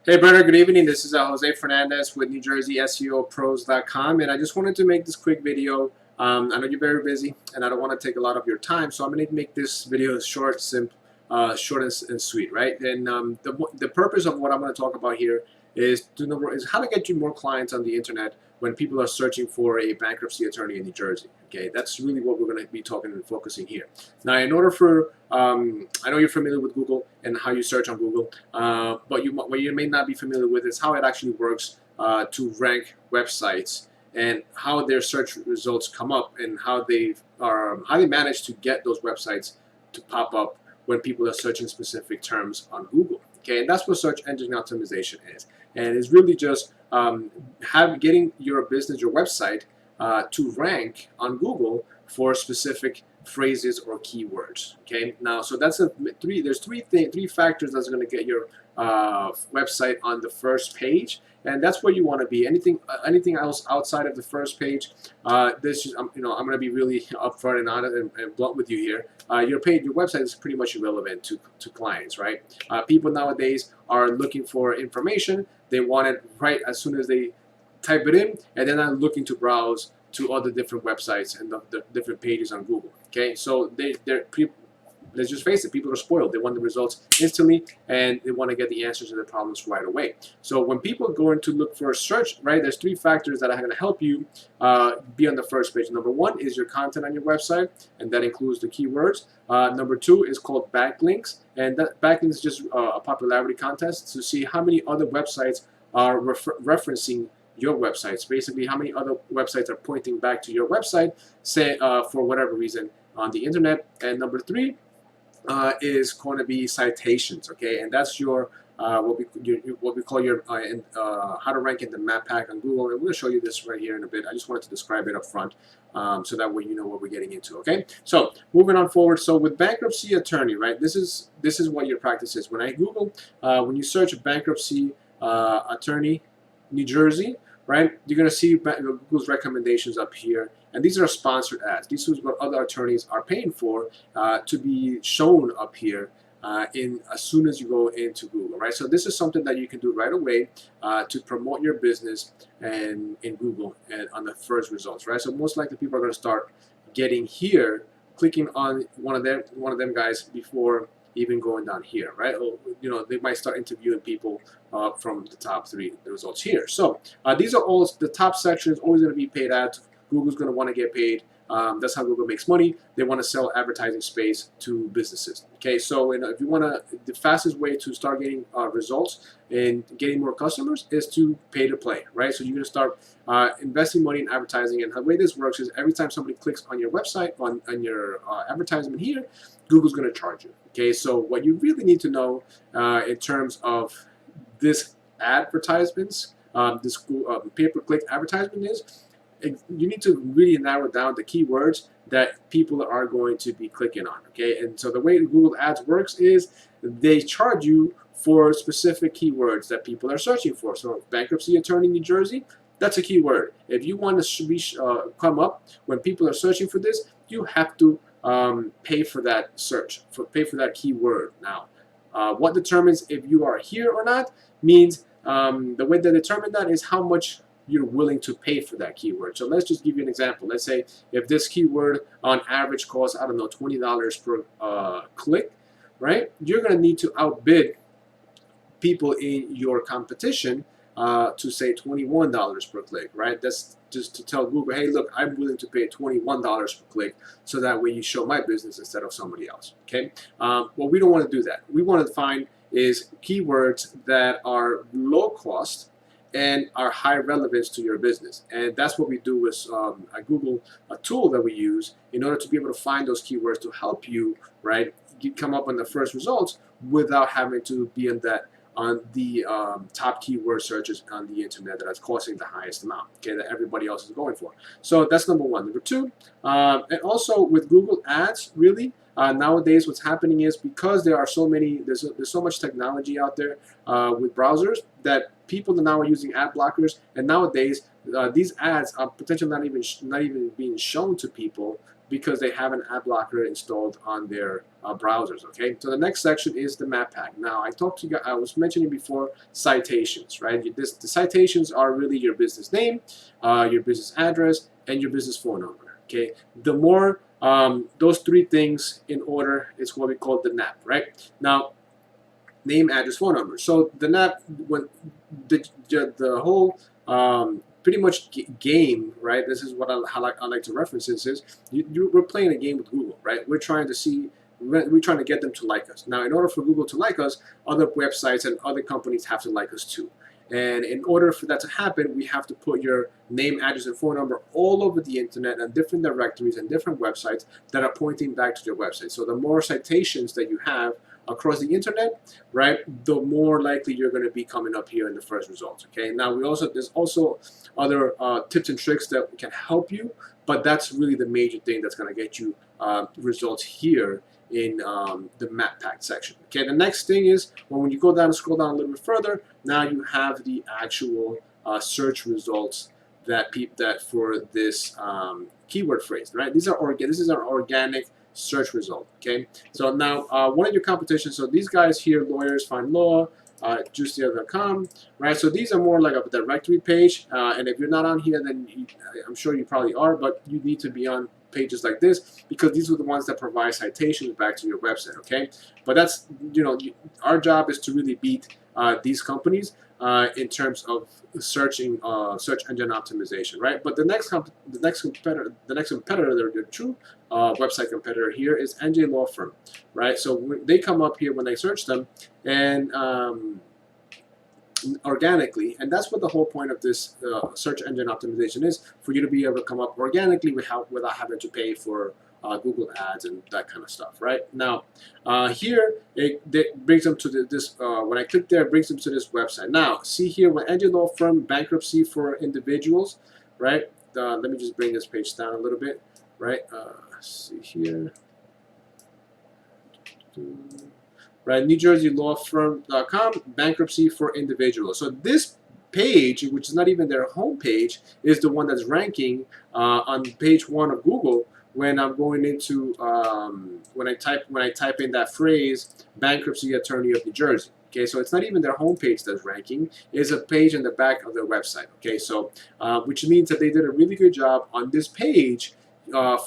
Hey, Brenner, good evening. This is Jose Fernandez with NewJerseySEOPros.com, and I just wanted to make this quick video. I know you're very busy, and I don't want to take a lot of your time, so I'm going to make this video short, simple, short and sweet, right? And the purpose of what I'm going to talk about here is how to get you more clients on the internet when people are searching for a bankruptcy attorney in New Jersey. Okay, that's really what we're going to be talking and focusing here. Now, in order for, I know you're familiar with Google and how you search on Google, but what you may not be familiar with is how it actually works to rank websites and how their search results come up and how they manage to get those websites to pop up when people are searching specific terms on Google. Okay, and that's what search engine optimization is, and it's really just getting your business, your website, to rank on Google for specific phrases or keywords. Okay, now so that's there's three factors that's going to get your website on the first page, and that's where you want to be. Anything else outside of the first page, this is I'm going to be really upfront and honest and blunt with you here. Your website is pretty much irrelevant to clients, right? People nowadays are looking for information. They want it right as soon as they type it in, and they're not looking to browse to other different websites and the different pages on Google. Okay, so let's just face it, people are spoiled. They want the results instantly, and they want to get the answers to their problems right away. So when people go in to look for a search, right, there's three factors that are going to help you be on the first page. Number one is your content on your website, and that includes the keywords. Number two is called backlinks, and that backlinks is just a popularity contest to see how many other websites are referencing your websites. Basically, how many other websites are pointing back to your website, say for whatever reason on the internet. And number three is going to be citations, okay, and that's your what we call your how to rank in the map pack on Google, and we're going to show you this right here in a bit. I just wanted to describe it up front so that way you know what we're getting into. Okay, so moving on forward. So with bankruptcy attorney, right, this is what your practice is. When I Google, when you search bankruptcy attorney New Jersey, right, you're going to see Google's recommendations up here, and these are sponsored ads. This is what other attorneys are paying for to be shown up here as soon as you go into Google, right? So this is something that you can do right away to promote your business and in Google and on the first results, right? So most likely people are going to start getting here, clicking on one of them guys before even going down here, right? Or, they might start interviewing people from the top three results here. So these are all the top sections, always going to be paid ads. Google's going to want to get paid. That's how Google makes money. They want to sell advertising space to businesses. Okay, so if you want the fastest way to start getting results and getting more customers is to pay to play, right? So you're going to start investing money in advertising, and the way this works is every time somebody clicks on your website, on your advertisement here, Google's going to charge you. Okay, so what you really need to know in terms of this advertisements, this pay-per-click advertisement is, you need to really narrow down the keywords that people are going to be clicking on. Okay, and so the way Google Ads works is they charge you for specific keywords that people are searching for. So bankruptcy attorney New Jersey, that's a keyword. If you want to come up when people are searching for this, you have to pay for that search, pay for that keyword. Now, what determines if you are here or not means the way they determine that is how much you're willing to pay for that keyword. So let's just give you an example. Let's say if this keyword on average costs, I don't know, $20 per click, right? You're going to need to outbid people in your competition to say $21 per click, right? That's just to tell Google, hey, look, I'm willing to pay $21 per click so that way you show my business instead of somebody else, okay? Well, we don't want to do that. We want to find is keywords that are low cost and are high relevance to your business. And that's what we do with a Google tool that we use in order to be able to find those keywords to help you, right, come up on the first results without having to be on the top keyword searches on the internet that is costing the highest amount, okay, that everybody else is going for. So that's number one. Number two, and also with Google Ads, really, nowadays what's happening is because there are so many, there's so much technology out there with browsers that people now are using ad blockers, and nowadays these ads are potentially not even being shown to people because they have an ad blocker installed on their browsers. Okay, so the next section is the map pack. Now I talked to you, I was mentioning before citations, right? The citations are really your business name, your business address, and your business phone number. Okay, the more those three things in order is what we call the NAP, right? Now, name, address, phone number. So the NAP, when the whole pretty much game, right? This is what I like to reference this is we're playing a game with Google, right? We're trying to see. We're trying to get them to like us. Now, in order for Google to like us, other websites and other companies have to like us too. And in order for that to happen, we have to put your name, address, and phone number all over the internet and different directories and different websites that are pointing back to your website. So the more citations that you have across the internet, right, the more likely you're going to be coming up here in the first results. Okay. Now there's also other tips and tricks that can help you, but that's really the major thing that's going to get you results here in the map pack section. Okay, the next thing is when you go down and scroll down a little bit further, now you have the actual search results that for this keyword phrase, right? This is our organic search result. Okay, so now one of your competitions. So these guys here, lawyers find law, juicedeal.com, right? So these are more like a directory page, and if you're not on here, then I'm sure you probably are, but you need to be on pages like this because these are the ones that provide citations back to your website. Okay, but that's our job is to really beat these companies in terms of search engine optimization, right? But the next competitor, the true website competitor here is NJ Law Firm, right? So they come up here when I search them, and organically, and that's what the whole point of this search engine optimization is, for you to be able to come up organically without having to pay for Google ads and that kind of stuff, right? Now, here it brings them to this. When I click there, it brings them to this website. Now, see here, when NJ Law Firm bankruptcy for individuals, right? Let me just bring this page down a little bit, right? See here. Right, NewJerseyLawFirm.com, bankruptcy for individuals. So this page, which is not even their home page, is the one that's ranking on page 1 of Google when I'm going into when I type in that phrase, bankruptcy attorney of New Jersey. Okay, so it's not even their home page that's ranking; it's a page in the back of their website. Okay, so which means that they did a really good job on this page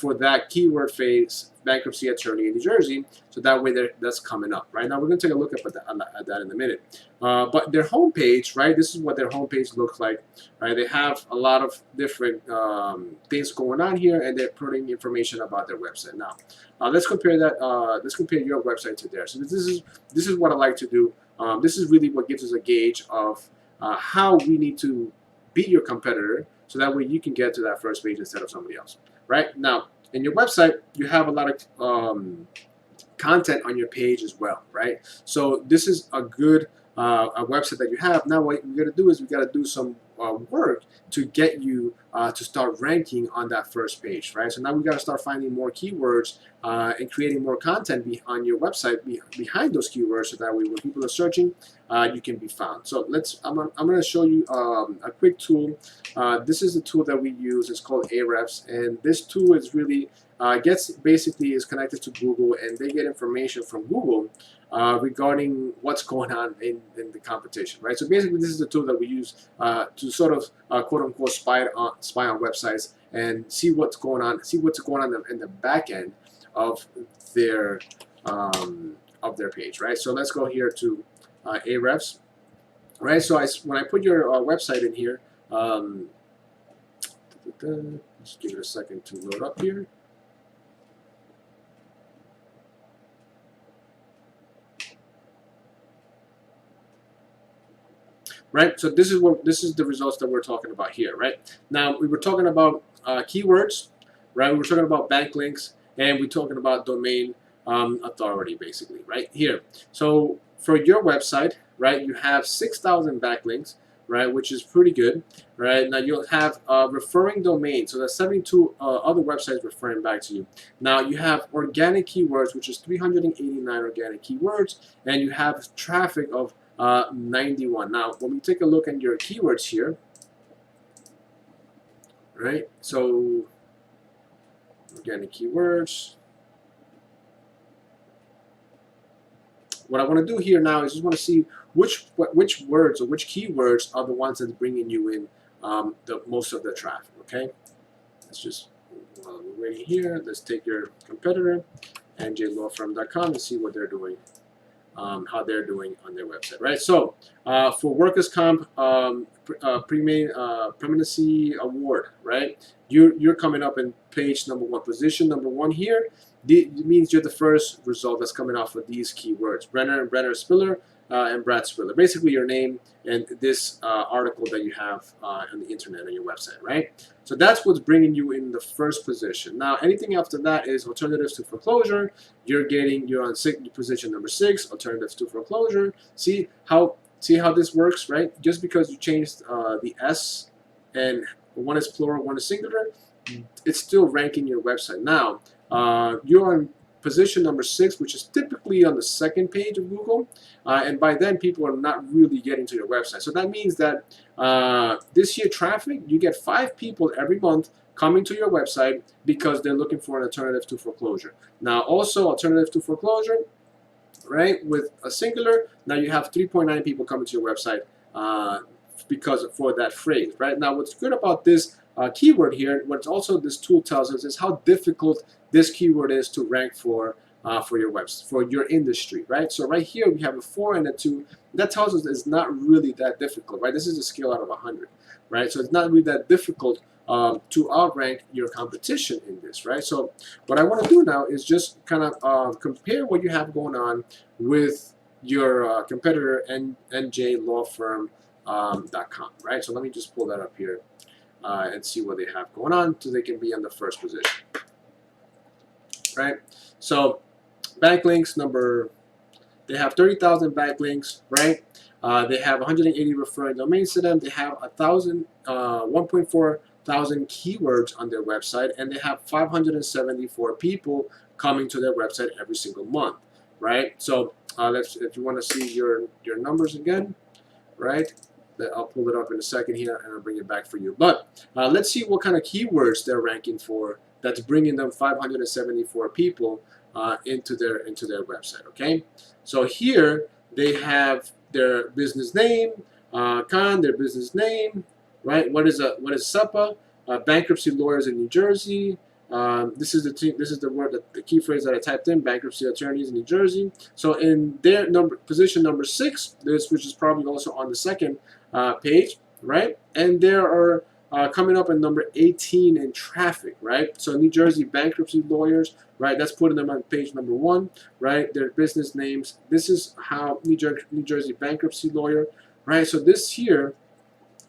for that keyword phrase, bankruptcy attorney in New Jersey, so that way that's coming up. Right now, we're going to take a look at that in a minute. But their homepage, right? This is what their homepage looks like. Right? They have a lot of different things going on here, and they're putting information about their website. Now, let's compare that. Let's compare your website to theirs. So this is what I like to do. This is really what gives us a gauge of how we need to beat your competitor, so that way you can get to that first page instead of somebody else. Right now, in your website, you have a lot of content on your page as well, right? So this is a good a website that you have. Now, what we got to do is we got to do some work to get you to start ranking on that first page, right? So now we got to start finding more keywords and creating more content on your website behind those keywords, so that way when people are searching, you can be found. So I'm going to show you a quick tool. This is the tool that we use. It's called Ahrefs, and this tool is really basically is connected to Google, and they get information from Google regarding what's going on in the competition, right? So basically, this is the tool that we use to sort of quote unquote spy on websites and see what's going on, in the back end of their page, right? So let's go here to Ahrefs, right? So when I put your website in here, just give it a second to load up here. Right, so this is the results that we're talking about here. Right now, we were talking about keywords, right? We were talking about backlinks, and we're talking about domain authority, basically, right here. So for your website, right, you have 6,000 backlinks, right, which is pretty good, right? Now you'll have referring domains, so there's 72 other websites referring back to you. Now you have organic keywords, which is 389 organic keywords, and you have traffic of 91. Now, when we take a look at your keywords here, right? So Organic keywords. What I want to do here now is just want to see which words or which keywords are the ones that's bringing you in the most of the traffic. Okay, let's just while we're waiting here, let's take your competitor, njlawfirm.com, and see what they're doing, how they're doing on their website. Right. So for workers' comp permanency award, right? You're coming up in page number 1, position number 1 here. It means you're the first result that's coming off of these keywords: Brenner Spiller, and Brad Spiller. Basically your name and this article that you have on the internet on your website, right? So that's what's bringing you in the first position. Now anything after that is alternatives to foreclosure. You're on position number 6, alternatives to foreclosure. See how this works, right? Just because you changed the S and one is plural, one is singular, it's still ranking your website. Now you're on position number 6, which is typically on the second page of Google, and by then people are not really getting to your website. So that means that this year traffic, you get 5 people every month coming to your website because they're looking for an alternative to foreclosure. Now also alternative to foreclosure, right, with a singular, now you have 3.9 people coming to your website for that phrase, right? Now what's good about this keyword here, what also this tool tells us, is how difficult this keyword is to rank for your website, for your industry, right? So right here we have a 4 and a 2. That tells us it's not really that difficult, right? This is a scale out of 100, right? So it's not really that difficult to outrank your competition in this, right? So what I want to do now is just kind of compare what you have going on with your competitor, njlawfirm.com, right? So let me just pull that up here and see what they have going on so they can be on the first position, right? So backlinks they have 30,000 backlinks, right? They have 180 referring domains to them. They have 1.4 thousand keywords on their website, and they have 574 people coming to their website every single month, right? So if you want to see your numbers again, right? I'll pull it up in a second here and I'll bring it back for you. But let's see what kind of keywords they're ranking for that's bringing them 574 people into their website. Okay, so here they have their business name, their business name, right? What is SEPA? Bankruptcy lawyers in New Jersey. This is the word, the key phrase that I typed in: bankruptcy attorneys in New Jersey. So in their position number 6, which is probably also on the second page, right? And there are coming up in number 18 in traffic, right? So New Jersey bankruptcy lawyers, right? That's putting them on page number 1, right? Their business names. This is how New Jersey bankruptcy lawyer, right? So this here,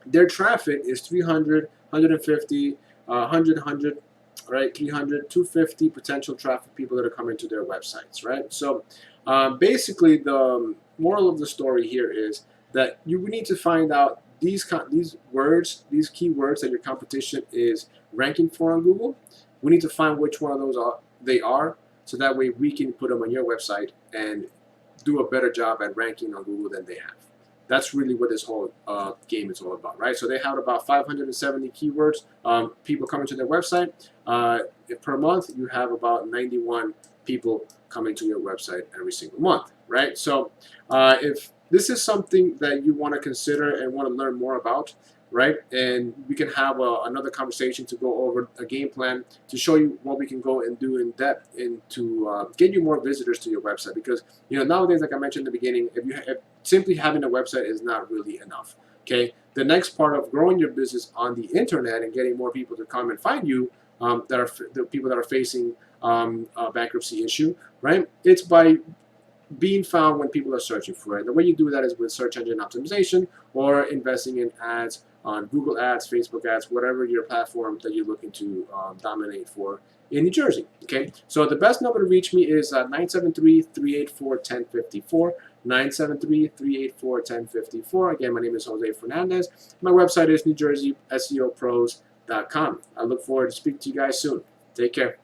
their traffic is 300, 150, 100, right? 300, 250 potential traffic people that are coming to their websites, right? So basically the moral of the story here is that you need to find out these words, these keywords that your competition is ranking for on Google. We need to find which one of those they are, so that way we can put them on your website and do a better job at ranking on Google than they have. That's really what this whole game is all about, right? So they have about 570 keywords, people coming to their website. Per month, you have about 91 people coming to your website every single month, right? So if this is something that you want to consider and want to learn more about, right? And we can have another conversation to go over a game plan to show you what we can go and do in depth and to get you more visitors to your website. Because nowadays, like I mentioned in the beginning, if simply having a website is not really enough. Okay, the next part of growing your business on the internet and getting more people to come and find you, that are the people that are facing a bankruptcy issue, right? It's by being found when people are searching for it. The way you do that is with search engine optimization or investing in ads on Google ads, Facebook ads, whatever your platform that you're looking to dominate for in New Jersey. Okay, so the best number to reach me is 973-384-1054, 973-384-1054. Again, my name is Jose Fernandez. My website is NewJerseySEOPros.com. I look forward to speaking to you guys soon. Take care.